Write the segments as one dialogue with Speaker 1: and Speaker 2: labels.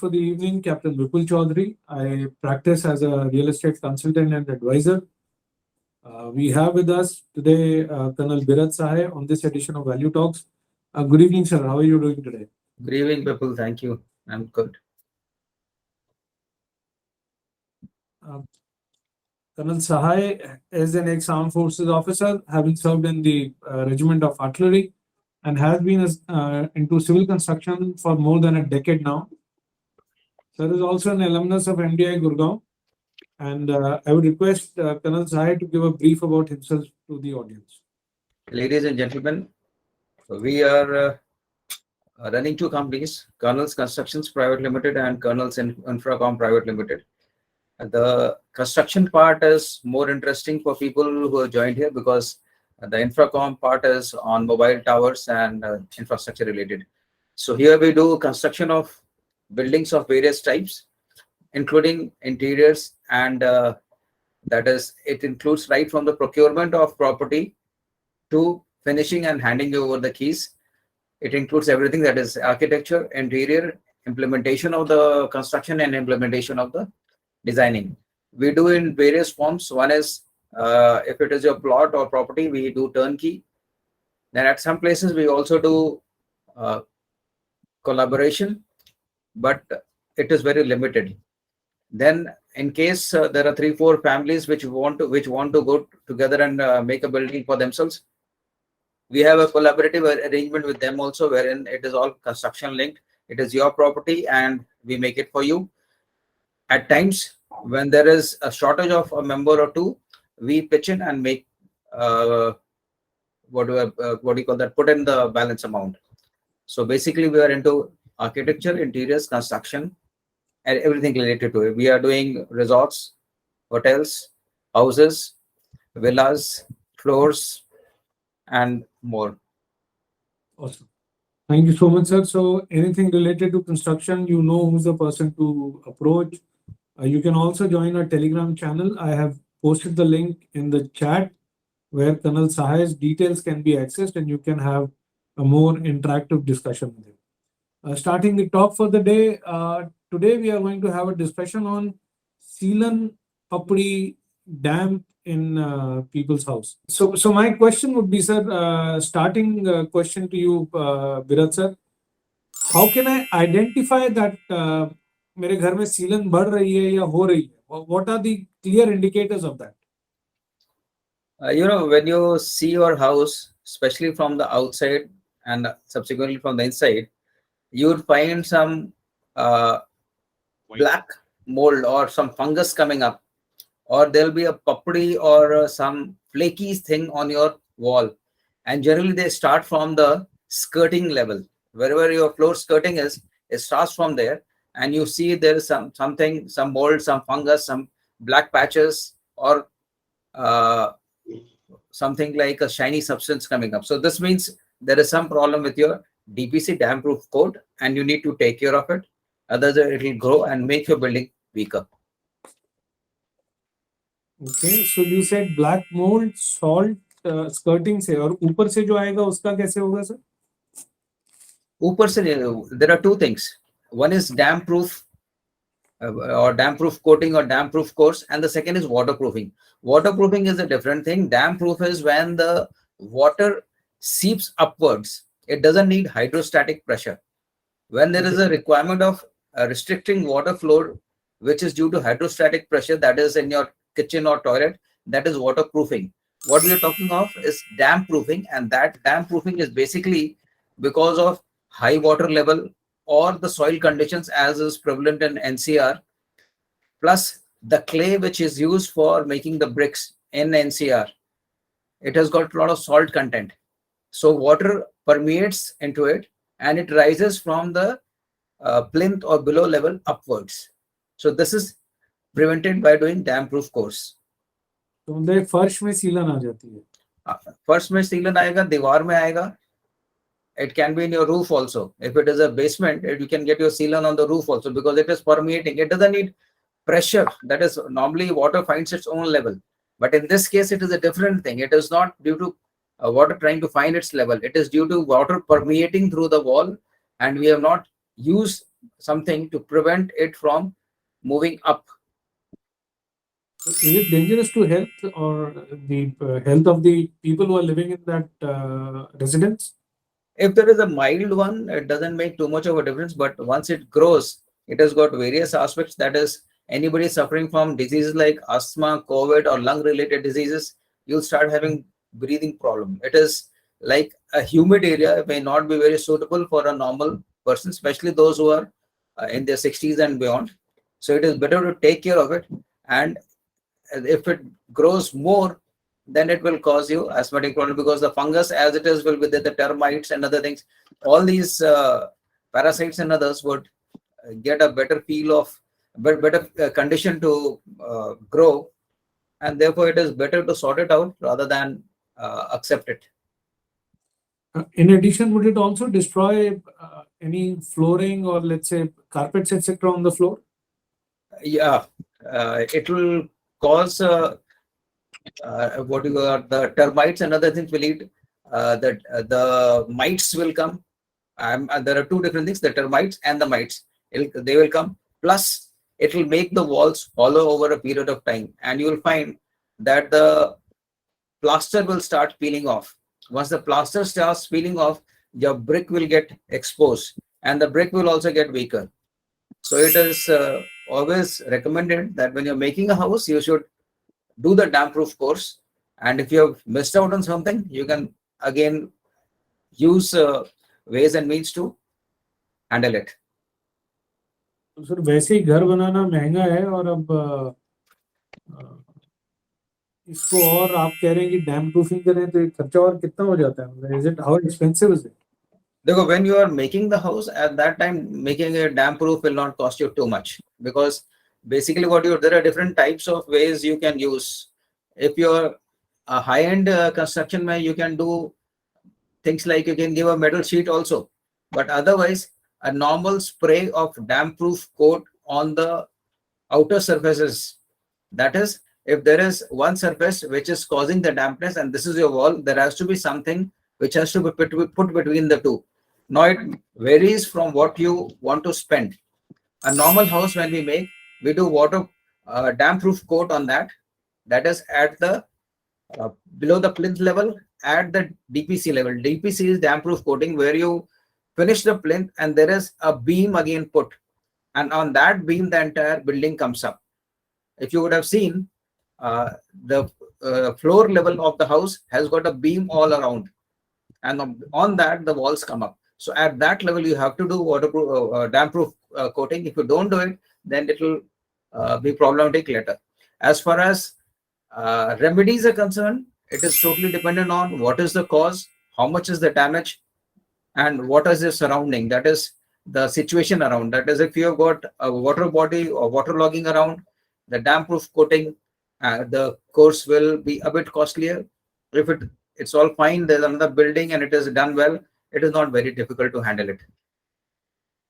Speaker 1: for the evening, Captain Vipul Choudhary. I practice as a real estate consultant and advisor. We have with us today Colonel Biraj Sahay on this edition of Value Talks. Good evening, sir. How are you doing today?
Speaker 2: Good evening, Vipul. Thank you. I'm good.
Speaker 1: Colonel Sahay is an ex-armed forces officer, having served in the regiment of artillery, and has been into civil construction for more than a decade now. Sir is also an alumnus of MDI Gurgaon, and I would request Colonel Sahay to give a brief about himself to the audience.
Speaker 2: Ladies and gentlemen, we are running two companies, Colonel's Constructions Private Limited and Colonel's Infracom Private Limited. The construction part is more interesting for people who have joined here because the Infracom part is on mobile towers and infrastructure related. So here we do construction of buildings of various types, including interiors, and that is, it includes right from the procurement of property to finishing and handing over the keys. It includes everything, that is architecture, interior, implementation of the construction, and implementation of the designing. We do in various forms. One is if it is your plot or property, we do turnkey. Then at some places we also do collaboration, but it is very limited. Then in case there are 3-4 families which want to go together and make a building for themselves, we have a collaborative arrangement with them also, wherein it is all construction linked. It is your property and we make it for you. At times when there is a shortage of a member or two, we pitch in and make what do you call that, put in the balance amount. So basically we are into architecture, interiors, construction, and everything related to it. We are doing resorts, hotels, houses, villas, floors, and more.
Speaker 1: Awesome. Thank you so much, sir. So anything related to construction, you know who's the person to approach. You can also join our Telegram channel. I have posted the link in the chat where Colonel Sahay's details can be accessed and you can have a more interactive discussion with him. Starting the talk for the day, today we are going to have a discussion on Sealan Papri Dam in people's house. So my question would be, sir, starting question to you, Biraj sir. How can I identify that मेरे घर में सीलन बढ़ रही है या हो रही है? What are the clear indicators of that?
Speaker 2: When you see your house, especially from the outside and subsequently from the inside, you would find some black mold or some fungus coming up, or there'll be a papri or some flaky thing on your wall. And generally they start from the skirting level. Wherever your floor skirting is, it starts from there. And you see there is some mold, some fungus, some black patches, or something like a shiny substance coming up. So this means there is some problem with your DPC, dam proof coat, and you need to take care of it. Otherwise it will grow and make your building weaker.
Speaker 1: Okay, so you said black mold, salt, skirting से, और ऊपर से जो आएगा उसका कैसे होगा sir?
Speaker 2: ऊपर से there are two things. One is dam proof or dam proof coating or dam proof course, and the second is waterproofing. Waterproofing is a different thing. Dam proof is when the water seeps upwards. It doesn't need hydrostatic pressure. When there is a requirement of restricting water flow, which is due to hydrostatic pressure, that is in your kitchen or toilet, that is waterproofing. What we are talking of is dam proofing, and that dam proofing is basically because of high water level or the soil conditions as is prevalent in NCR, plus the clay which is used for making the bricks in NCR. It has got a lot of salt content. So water permeates into it and it rises from the plinth or below level upwards. So this is prevented by doing dam proof course.
Speaker 1: तो मतलब फर्श में सीलन आ जाती है.
Speaker 2: फर्श में सीलन आएगा, दीवार में आएगा. It can be in your roof also. If it is a basement, you can get your sealant on the roof also because it is permeating. It doesn't need pressure. That is, normally water finds its own level. But in this case, it is a different thing. It is not due to water trying to find its level. It is due to water permeating through the wall, and we have not used something to prevent it from moving up.
Speaker 1: So is it dangerous to health or the health of the people who are living in that residence?
Speaker 2: If there is a mild one, it doesn't make too much of a difference. But once it grows, it has got various aspects. That is, anybody suffering from diseases like asthma, COVID, or lung-related diseases, you'll start having breathing problem. It is like a humid area. It may not be very suitable for a normal person, especially those who are in their 60s and beyond. So it is better to take care of it. And if it grows more, then it will cause you asthmatic problem, because the fungus as it is will be there, the termites and other things. All these parasites and others would get a better feel of better condition to grow, and therefore it is better to sort it out rather than accept it.
Speaker 1: In addition, would it also destroy any flooring or let's say carpets, etc. on the floor?
Speaker 2: Yeah, it will cause what you are the termites and other things will eat. The mites will come. There are two different things: the termites and the mites. They will come. Plus, it will make the walls hollow over a period of time, and you will find that the plaster will start peeling off. Once the plaster starts peeling off, your brick will get exposed, and the brick will also get weaker. So it is always recommended that when you're making a house, you should do the damp proof course. And if you have missed out on something, you can again use ways and means to handle it.
Speaker 1: तो sir वैसे ही घर बनाना महंगा है और अब इसको और आप कह रहे हैं कि डैम प्रूफिंग करें तो ये खर्चा और कितना हो जाता है? Is it how expensive is it?
Speaker 2: Because when you are making the house, at that time making a damp proof will not cost you too much, because basically there are different types of ways you can use. If you're a high-end construction man, you can do things like you can give a metal sheet also, but otherwise a normal spray of damp proof coat on the outer surfaces. That is, if there is one surface which is causing the dampness and this is your wall, there has to be something which has to be put between the two. Now it varies from what you want to spend. A normal house, when we make, we do water damp proof coat on that. That is at the below the plinth level, at the DPC level. DPC is damp proof coating, where you finish the plinth and there is a beam again put, and on that beam the entire building comes up. If you would have seen, the floor level of the house has got a beam all around, and on that the walls come up. So at that level you have to do waterproof damp proof coating. If you don't do it, then it will be problematic later. As far as remedies are concerned, it is totally dependent on what is the cause, how much is the damage, and what is the surrounding. That is the situation around. That is, if you have got a water body or water logging around, the damp proof coating, the course will be a bit costlier. If it's all fine, there's another building and it is done well, it is not very difficult to handle it.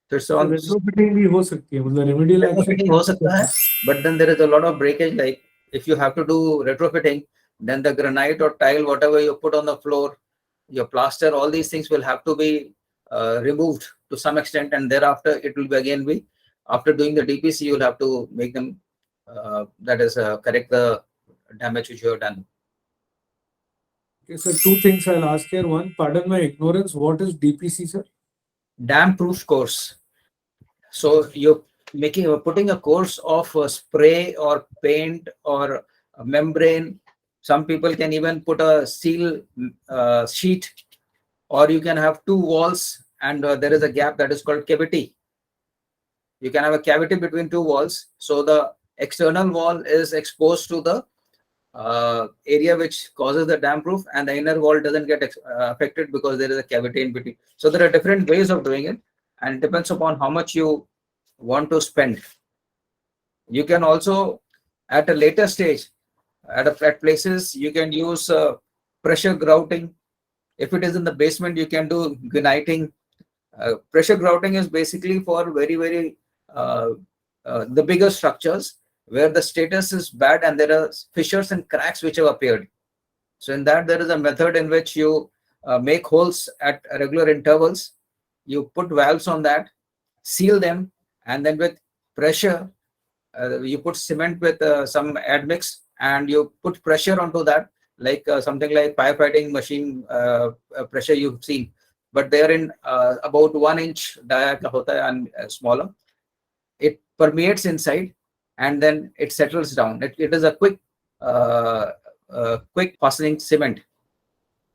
Speaker 2: So it's all
Speaker 1: retrofitting भी हो सकती है, मतलब remedial action
Speaker 2: हो सकता है, but then there is a lot of breakage. Like if you have to do retrofitting, then the granite or tile, whatever you put on the floor, your plaster, all these things will have to be removed to some extent, and thereafter it will be again be, after doing the DPC, you'll have to make them correct the damage which you have done.
Speaker 1: Okay, so two things I'll ask here. One, pardon my ignorance, what is DPC, sir?
Speaker 2: Damp proof course. So you're putting a course of a spray or paint or a membrane. Some people can even put a steel sheet, or you can have two walls and there is a gap, that is called cavity. You can have a cavity between two walls, so the external wall is exposed to the area which causes the damp proof, and the inner wall doesn't get affected because there is a cavity in between. So there are different ways of doing it, and it depends upon how much you want to spend. You can also, at a later stage, at places, you can use pressure grouting. If it is in the basement, you can do graniting. Pressure grouting is basically for very the bigger structures where the status is bad and there are fissures and cracks which have appeared. So in that, there is a method in which you make holes at regular intervals. You put valves on that, seal them, and then with pressure, you put cement with some admix, and you put pressure onto that, like something like firefighting machine pressure you've seen, but they're in about 1 inch diameter hota hai and smaller. It permeates inside, and then it settles down. It is a quick fastening cement.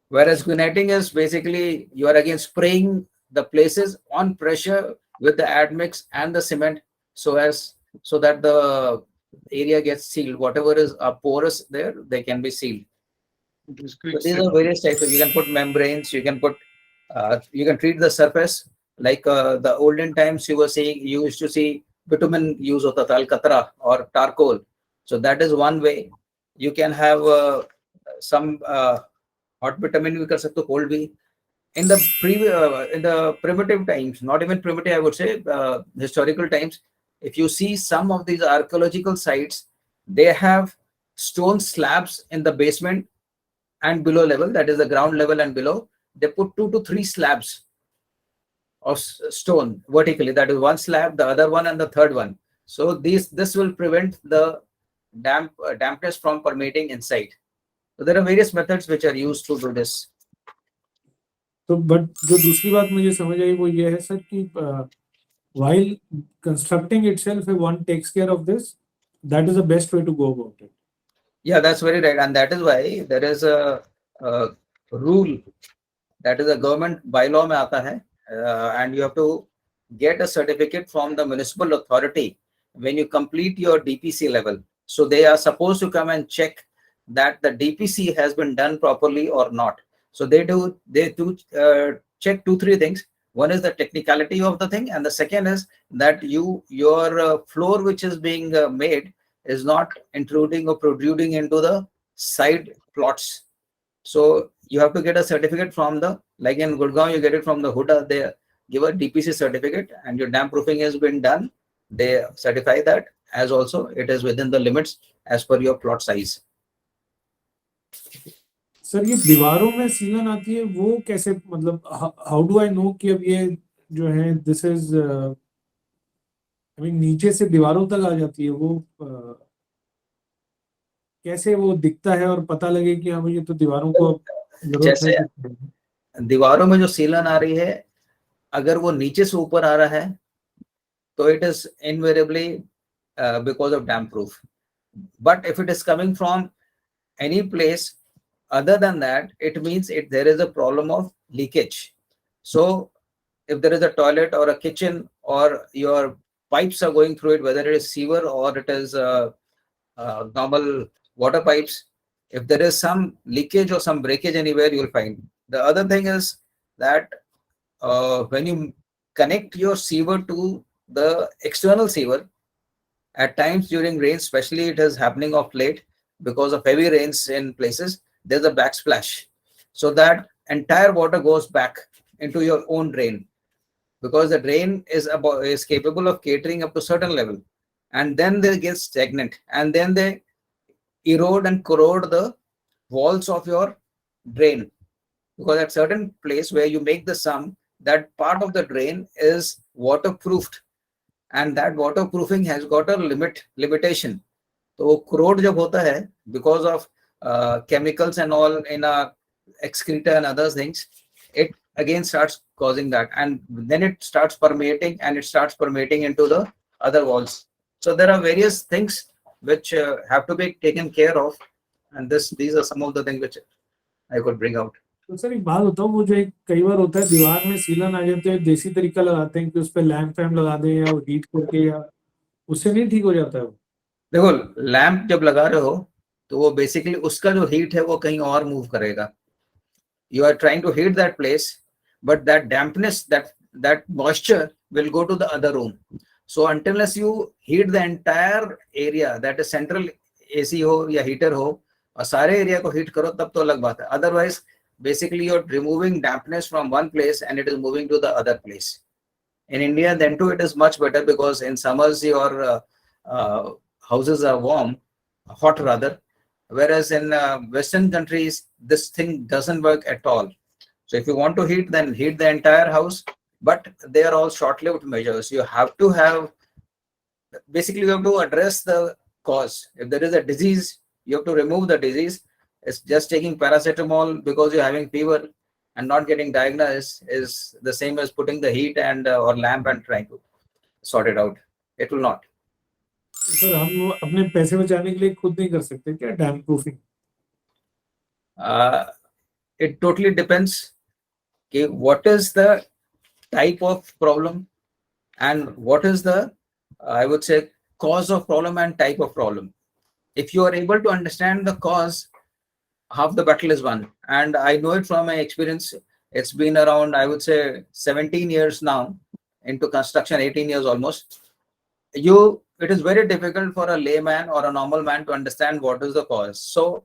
Speaker 2: Whereas graniting is basically you are again spraying the places on pressure with the admix and the cement, so that the area gets sealed. Whatever is porous there, they can be sealed. So these are various types. You can put membranes. You can treat the surface like the olden times. You used to see bitumen use of the alcatra or charcoal. So that is one way. You can have some hot bitumen we कर सकते हो, cold भी. In the primitive times, not even primitive, I would say, historical times, if you see some of these archaeological sites, they have stone slabs in the basement and below level, that is the ground level and below. They put 2 to 3 slabs of stone vertically. That is one slab, the other one, and the third one. So this will prevent the dampness from permeating inside. So there are various methods which are used to do this.
Speaker 1: तो but जो दूसरी बात मुझे समझ आई वो ये है sir कि while constructing itself, if one takes care of this, that is the best way to go about it.
Speaker 2: Yeah, that's very right, and that is why there is a rule, that is a government bylaw में आता है, and you have to get a certificate from the municipal authority when you complete your DPC level. So they are supposed to come and check that the DPC has been done properly or not. So they do check 2-3 things. One is the technicality of the thing, and the second is that your floor which is being made is not intruding or protruding into the side plots. So you have to get a certificate from like in Gurgaon, you get it from the Huda. They give a DPC certificate, and your damp proofing has been done. They certify that as also it is within the limits as per your plot size.
Speaker 1: Sir ये दीवारों में सीलन आती है वो कैसे, मतलब how do I know कि अब ये जो है दिस इज आई मीन नीचे से दीवारों तक आ जाती है, वो कैसे वो दिखता है और पता लगे कि हाँ ये तो दीवारों को जरूरत
Speaker 2: जैसे
Speaker 1: है।
Speaker 2: दीवारों में जो सीलन आ रही है, अगर वो नीचे से ऊपर आ रहा है तो it is invariably because of damp proof. But if it is coming from any place other than that, it means there is a problem of leakage. So if there is a toilet or a kitchen, or your pipes are going through it, whether it is sewer or it is normal water pipes, if there is some leakage or some breakage anywhere, you will find. The other thing is that when you connect your sewer to the external sewer, at times during rain, especially it is happening of late because of heavy rains in places, there's a backsplash. So that entire water goes back into your own drain, because the drain is capable of catering up to certain level, and then they get stagnant, and then they erode and corrode the walls of your drain, because at certain place where you make the sum, that part of the drain is waterproofed, and that waterproofing has got a limitation. So corrode jab hota hai because of chemicals and all in a excreta and other things, it again starts causing that, and then it starts permeating, and it starts permeating into the other walls. So there are various things which have to be taken care of, and these are some of the things which I could bring out.
Speaker 1: तो sir एक बात बताओ, वो जो एक कई बार होता है दीवार में सीलन आ जाते हैं, देसी तरीका लगाते हैं कि उस पे लैंप फैम लगा दें या हीट करके, या उससे नहीं ठीक हो जाता है वो?
Speaker 2: देखो, लैंप जब लगा रहे हो तो वो बेसिकली उसका जो हीट है वो कहीं और मूव करेगा. You are trying to heat that place, but that dampness, that moisture will go to the other room. So unless you heat the entire area, that is central AC हो या heater हो, और सारे area को heat करो, तब तो अलग बात है. Otherwise, basically you're removing dampness from one place and it is moving to the other place. In India, then too, it is much better, because in summers your houses are hot rather, whereas in Western countries, this thing doesn't work at all. So if you want to heat, then heat the entire house, but they are all short-lived measures. You have to have, basically you have to address the cause. If there is a disease, you have to remove the disease. It's just taking paracetamol because you're having fever and not getting diagnosed is the same as putting the heat and or lamp and trying to sort it out. It will not.
Speaker 1: Sir हम अपने पैसे बचाने के लिए खुद नहीं कर सकते क्या dam proofing?
Speaker 2: It totally depends. Okay, what is the type of problem and what is the, I would say, cause of problem and type of problem. If you are able to understand the cause, half the battle is won. And I know it from my experience. It's been around, I would say, 17 years now into construction, 18 years almost. It is very difficult for a layman or a normal man to understand what is the cause. So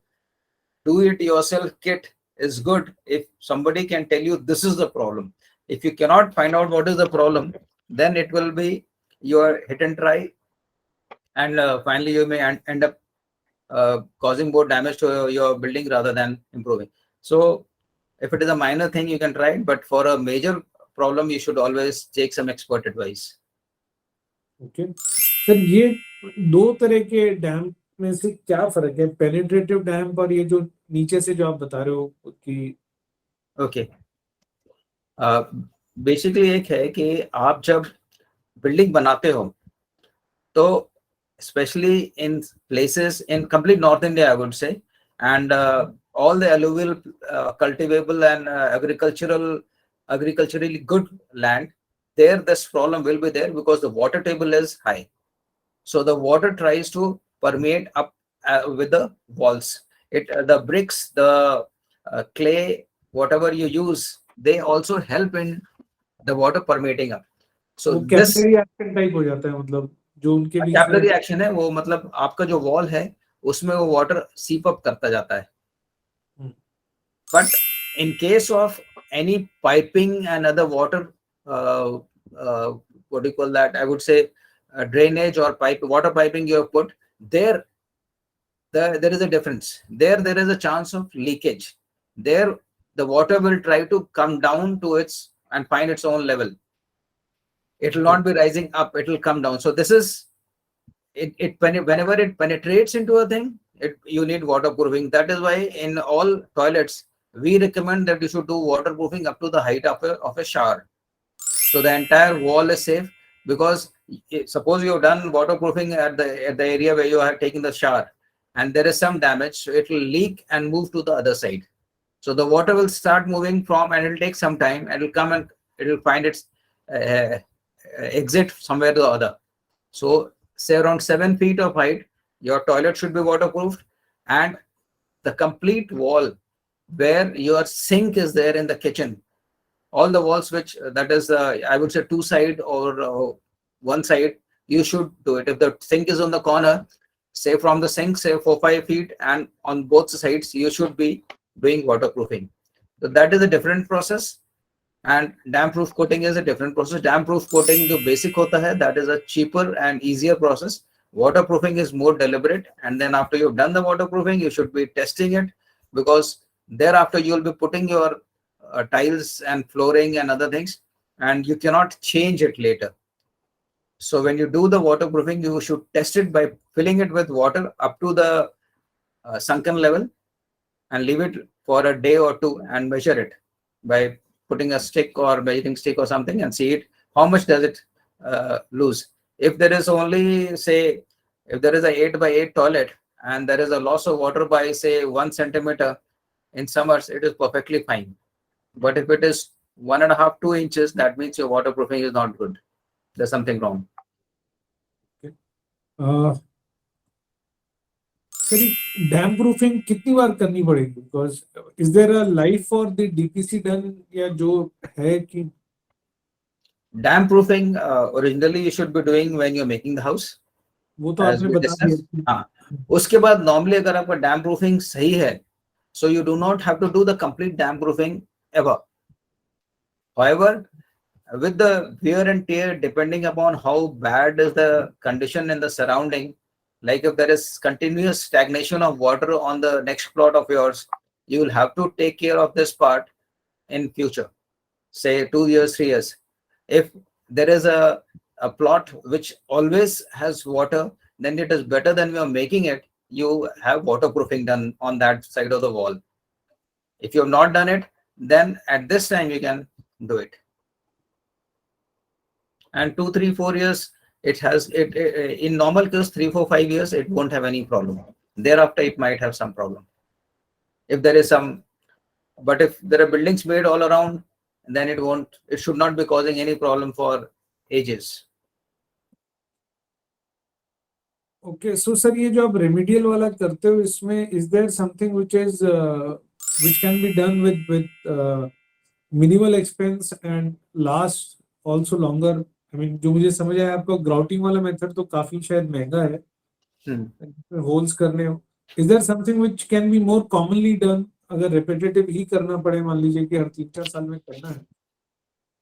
Speaker 2: do it yourself kit is good if somebody can tell you this is the problem. If you cannot find out what is the problem, then it will be your hit and try, and finally you may end up causing more damage to your building rather than improving. So if it is a minor thing, you can try it, but for a major problem, you should always take some expert advice.
Speaker 1: Okay sir, ये दो तरह के dam में से क्या फर्क है, penetrative dam और ये जो नीचे से जो आप बता रहे हो कि?
Speaker 2: ओके, बेसिकली एक है कि आप जब बिल्डिंग बनाते हो तो especially in places in complete North India, I would say, and all the alluvial, cultivable and agriculturally good land, there this problem will be there because the water table is high. So the water tries to permeate up with the walls. The bricks, the clay, whatever you use, they also help in the water permeating up. So this
Speaker 1: capillary action type हो जाता है, मतलब जो उनके बीच में
Speaker 2: capillary action है वो, मतलब आपका जो वॉल है उसमें वो वाटर सीप अप करता जाता है. But in case of any piping and other water, what do you call that, I would say drainage or water piping you have put there, there is a difference. There is a chance of leakage. There the water will try to come down to its and find its own level. It will not be rising up, it will come down. So this is whenever it penetrates into a thing, you need waterproofing. That is why in all toilets we recommend that you should do waterproofing up to the height of a shower, so the entire wall is safe. Because suppose you have done waterproofing at the area where you are taking the shower and there is some damage, so it will leak and move to the other side. So the water will start moving from, and it will take some time, and it will come and it will find its exit somewhere to the other. So say around 7 feet of height, your toilet should be waterproofed, and the complete wall where your sink is there in the kitchen, all the walls which that is I would say two side or one side, you should do it. If the sink is on the corner, say from the sink, say 4-5 feet, and on both sides you should be doing waterproofing. So that is a different process, and dam proof coating is a different process. Dam proof coating jo basic hota hai, that is a cheaper and easier process. Waterproofing is more deliberate, and then after you've done the waterproofing, you should be testing it, because thereafter you will be putting your tiles and flooring and other things, and you cannot change it later. So when you do the waterproofing, you should test it by filling it with water up to the sunken level and leave it for a day or two and measure it by putting a stick or measuring stick or something and see it, how much does it lose. If there is only, say, if there is a 8x8 toilet and there is a loss of water by, say, 1 centimeter in summers, it is perfectly fine. But if it is 1.5-2 inches, that means your waterproofing is not good. There's something wrong.
Speaker 1: Damp proofing कितनी बार करनी पड़ेगी? Because is there a life for the DPC done, या जो है कि
Speaker 2: damp proofing originally you should be doing when you are making the house,
Speaker 1: वो तो आपने बता दिया.
Speaker 2: हाँ, उसके बाद नॉर्मली अगर आपका डैम प्रूफिंग सही है, so you do not have to do the complete dam proofing ever. However, with the wear and tear, depending upon how bad is the condition in the surrounding, like if there is continuous stagnation of water on the next plot of yours, you will have to take care of this part in future, say 2 years, 3 years. If there is a plot which always has water, then it is better than you are making it. You have waterproofing done on that side of the wall. If you have not done it, then at this time you can do it. And 2, 3, 4 years, it has it in normal case 3, 4, 5 years it won't have any problem. Thereafter it might have some problem if there is some. But if there are buildings made all around, then it should not be causing any problem for ages.
Speaker 1: Okay, so sir, ये जो आप remedial वाला करते हो, इसमें is there something which is which can be done with minimal expense and last also longer? I mean, जो मुझे समझ आया, आपका grouting वाला method तो काफी शायद महंगा है, holes करने हो. Is there something which can be more commonly done अगर repetitive ही करना पड़े, मान लीजिए कि हर 3-4 साल में करना है?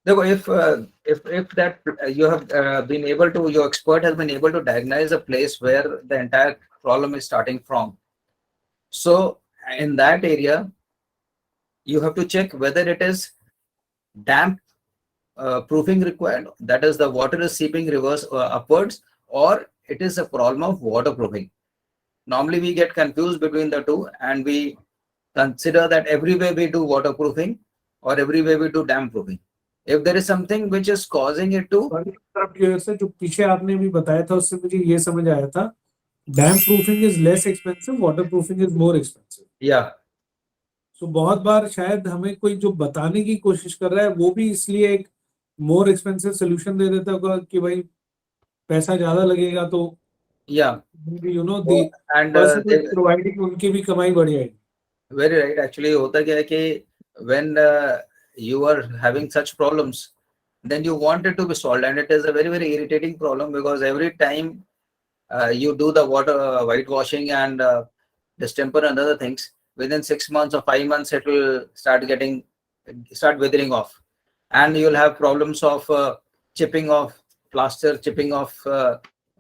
Speaker 2: Therefore, if that you have been able to, your expert has been able to diagnose a place where the entire problem is starting from. So in that area, you have to check whether it is damp proofing required, that is the water is seeping reverse upwards, or it is a problem of waterproofing. Normally we get confused between the two, and we consider that everywhere we do waterproofing or everywhere we do damp proofing. If there is something which is causing it to,
Speaker 1: से जो पीछे आपने भी बताया था उससे मुझे ये समझ आया था, damp proofing is less expensive, waterproofing is more expensive.
Speaker 2: या
Speaker 1: सो बहुत बार शायद हमें कोई जो बताने की कोशिश कर रहा है वो भी इसलिए एक मोर एक्सपेंसिव सोल्यूशन दे देता होगा कि भाई पैसा ज्यादा लगेगा तो
Speaker 2: या
Speaker 1: you know the
Speaker 2: end
Speaker 1: person providing उनकी भी कमाई बढ़ जाएगी.
Speaker 2: Very right. एक्चुअली होता क्या है कि when you are having such problems, then you want it to be solved, and it is a very irritating problem, because every time you do the water whitewashing and distemper and other things, within 6 months or 5 months it will start withering off, and you'll have problems of chipping off plaster, chipping off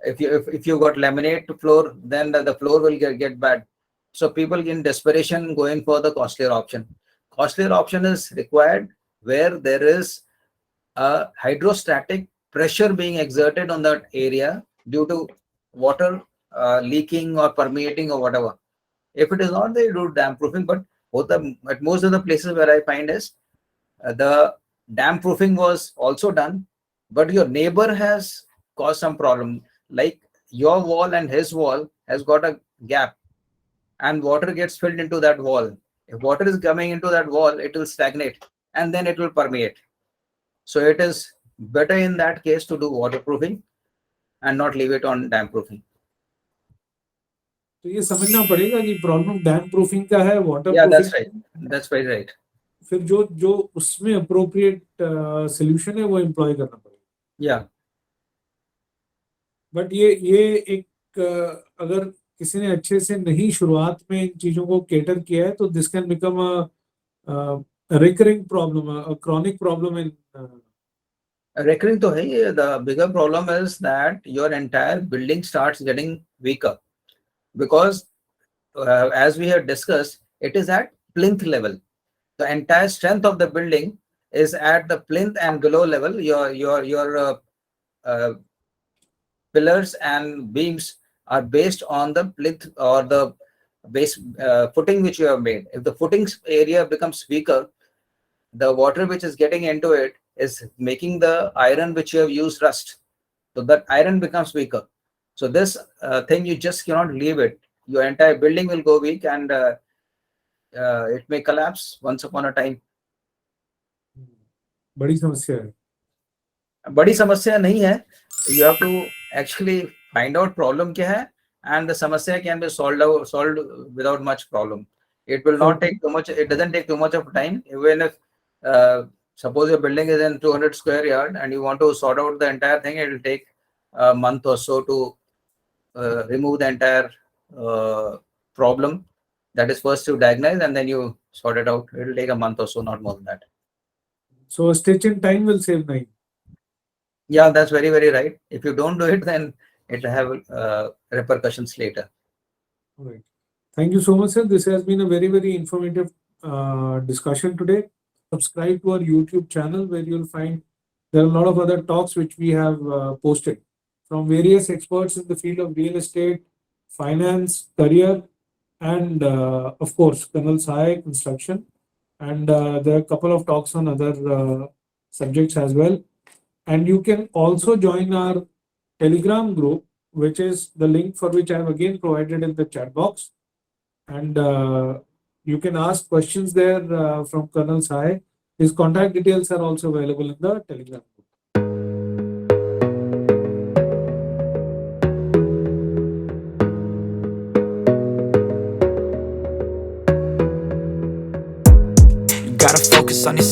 Speaker 2: if you got laminate floor, then the floor will get bad. So people in desperation going for the costlier option. Costlier option is required where there is a hydrostatic pressure being exerted on that area due to water leaking or permeating or whatever. If it is not, they do damp proofing. But at most of the places where I find is the damp proofing was also done, but your neighbor has caused some problem, like your wall and his wall has got a gap, and water gets filled into that wall. If water is coming into that wall, it will stagnate and then it will permeate. So it is better in that case to do waterproofing and not leave it on damp proofing.
Speaker 1: तो ये समझना पड़ेगा कि problem डैम्प proofing का है, water
Speaker 2: Yeah, that's
Speaker 1: proofing.
Speaker 2: right. That's very right.
Speaker 1: फिर जो उसमें अप्रोप्रिएट सॉल्यूशन है वो एम्प्लॉय करना पड़ेगा.
Speaker 2: Yeah.
Speaker 1: बट ये एक अगर किसी ने अच्छे से नहीं शुरुआत में इन चीजों को केटर किया है तो this can become a recurring problem, a chronic problem in.
Speaker 2: Recurring to hai, the bigger problem is that your entire building starts getting weaker, because as we have discussed, it is at plinth level. The entire strength of the building is at the plinth, and below level your pillars and beams are based on the plinth or the base footing which you have made. If the footings area becomes weaker, the water which is getting into it is making the iron which you have used rust. So that iron becomes weaker. So this thing, you just cannot leave it. Your entire building will go weak, and it may collapse once upon a time.
Speaker 1: बड़ी समस्या है.
Speaker 2: बड़ी समस्या नहीं है. You have to actually find out problem क्या है, and the samasya can be solved without much problem. It will not take too much. It doesn't take too much of time. Even if suppose your building is in 200 square yard and you want to sort out the entire thing, it will take a month or so to remove the entire problem. That is first you diagnose and then you sort it out. It will take a month or so, not more than that.
Speaker 1: So a stitch in time will save 9.
Speaker 2: Yeah, that's very right. If you don't do it, then it will have repercussions later.
Speaker 1: All right. Thank you so much, sir. This has been a very informative discussion today. Subscribe to our YouTube channel where you'll find There are a lot of other talks which we have posted from various experts in the field of real estate, finance, career, and of course, Colonel Sahay construction. And there are a couple of talks on other subjects as well. And you can also join our Telegram group, which is the link for which I have again provided in the chat box. And you can ask questions there from Colonel Sahay. His contact details are also available in the Telegram group.
Speaker 3: You gotta focus on your